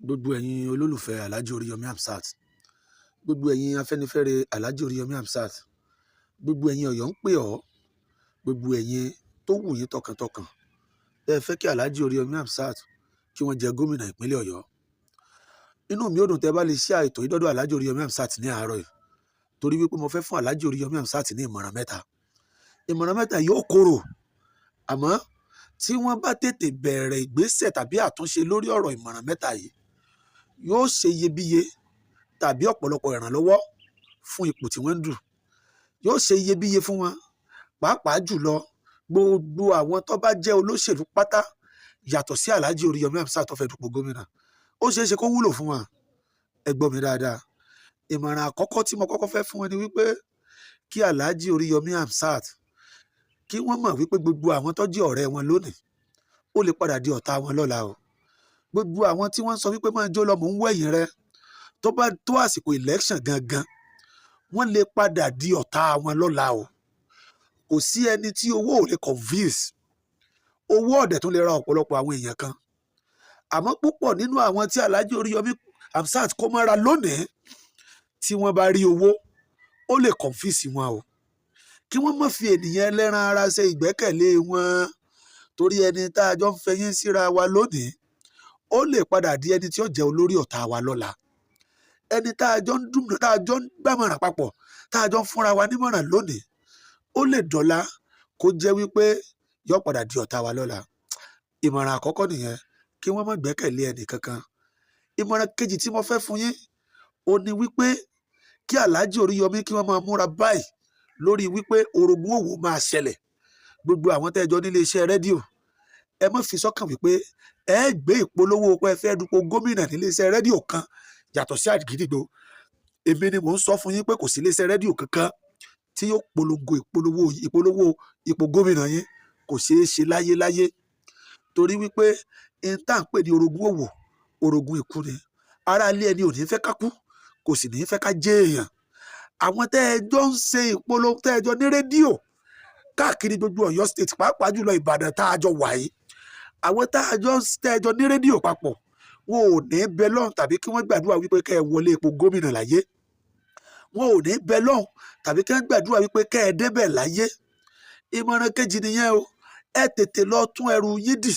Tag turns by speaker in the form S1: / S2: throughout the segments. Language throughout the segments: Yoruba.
S1: Gbogbo ẹ̀yin olólùfẹ́ Alhaji Oríyọmí Hamzat, gbogbo ẹ̀yin afẹ́nifẹ́re Alhaji Oríyọmí Hamzat, gbogbo ẹ̀yin Ọ̀yọ́ ń pè ọ́, gbogbo ẹ̀yin tó wù yín tọkàntọkàn ẹ fẹ́ kí Alhaji Oríyọmí Hamzat kí wọ́n jẹ gómìnà ìpínlẹ̀ Ọ̀yọ́. Inú mi ò dùn tẹ́ bá lè ṣe àìtó ìdọ́dọ̀ Alhaji Oríyọmí Hamzat ní àárọ̀ yìí, torí wípé mo fẹ́ fún Alhaji Oríyọmí Hamzat ní ìmọ̀ràn mẹ́ta. Ìmọ̀ràn mẹ́ta yóò korò, àmọ́ tí wọ́n bá tètè bẹ̀rẹ̀ ìgbésẹ̀ tàbí àtúnṣe lórí ọ̀rọ̀ ìmọ̀ràn mẹ́ta yìí, yóò ṣe iyebíye tàbí ọ̀pọ̀lọpọ̀ ìrànlọ́wọ́ fún ipò tí wọ́n ń dù. Yóò ṣe iyebíye fún wọn, pàápàá jùlọ gbogbo àwọn tó bá jẹ́ olóṣèlú pátá yàtọ̀ sí Alhaji Oríyọmí Hamzat tó fẹ́ dupò gómìnà. Ó ṣeé ṣe kó wúlò fún wọn. Ẹ gbọ́ mi dáadáa. Ìmọ̀ràn àkọ́kọ́ tí mo kọ́kọ́ fẹ́ fún wọn ni wípé kí Alhaji Oríyọmí Hamzat kí wọ́n mọ̀ wípé gbogbo àwọn tó jẹ́ ọ̀rẹ́ wọn lónìí ó lè padà di ọ̀tá wọn lọ́la o. Gbogbo àwọn tí wọ́n sọ wípé máa jó lọ mò ń wẹ̀yìn rẹ, tó bá tó àsìkò election gangan wọ́n lè padà di ọ̀tá wọn lọ́la o. Kò sí ẹni tí owó ò lè convince. Owó ọ̀dẹ̀ tún lè ra ọ̀pọ̀lọpọ̀ àwọn èèyàn kan. Àmọ́ púpọ̀ nínú àwọn tí Alhaji Oríyọmí Hamzat kó mọ́ra lónìí, tí wọ́n bá rí owó ó lè convince wọn o. Kí wọ́n má fi ènìyàn ẹlẹ́ran ara ṣe ìgbẹ́kẹ̀lé wọn, torí ẹni tá a jọ ń fẹyín síra wa lónìí ó lè padà di ẹni tí ó jẹ́ olórí ọ̀tá wa lọ́la. Ẹni tá a jọ ń dùn, tá a jọ ń gbàmọ̀ràn papọ̀, tá a jọ ń fúnra wa nímọ̀ràn lónìí ó lè dọ̀la kó jẹ́ wípé yóò padà di ọ̀tá wa lọ́la. Ìmọ̀ràn àkọ́kọ́ nìyẹn, kí wọ́n má gbẹ́kẹ̀lé ẹnì kankan. Ìmọ̀ràn kejì tí mo fẹ́ fún yín ó ní wípé kí Alhaji Oríyọmí kí wọ́n máa múra báyìí lórí wípé orogún òwò máa ṣẹlẹ̀. Gbogbo àwọn tẹ́jọ nílé iṣẹ́ rédíò, ẹ má fi sọ́kàn wípé ẹ gbé ìpolówó pé ẹ fẹ́ dupò gómìnà nílé iṣẹ́ rédíò kan yàtọ̀ sí Àgídìgbo. Èmi ni mò ń sọ fún yín pé kò sí ilé iṣẹ́ rédíò kankan tí yóò polongo ìpolówó ipò gómìnà yín. Kò ṣeé ṣe láyé, torí wípé ìta ń pè ní orogún òwò, orogún ikú ni. Ará ilé ẹni ò ní fẹ́ ká kú, kò sì ní fẹ́ ká jẹ́ èèyàn. Àwọn tẹ́ẹjọ́ ń ṣe ìpolówó, tẹ́ẹjọ́ ní rédíò káàkiri gbogbo Ọ̀yọ́ state, pàápàá jùlọ Ìbàdàn tá a jọ wà yìí, àwọn tẹ́ẹjọ́ ní rédíò papọ̀, wọn ò ní bẹ lọ́hùn tàbí kí wọ́n gbàdúrà wípé kẹ́ ẹ wọlé ipò gómìnà láyé. Wọn ò ní bẹ lọ́hùn tàbí kí wọ́n gbàdúrà wípé kẹ́ ẹ débẹ̀ láyé. Ìmọ̀ràn kejì nìyẹn o. Ẹ tètè lọ tún ẹrù yín dì.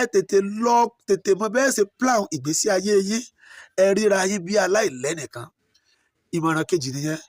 S1: Ẹ tètè mọ bẹ́ẹ̀ ṣe plan ìgbésí ayé yín. Ẹ ríra yín bí aláìlẹ́nìkan. Ìmọ̀ràn kejì nìyẹn.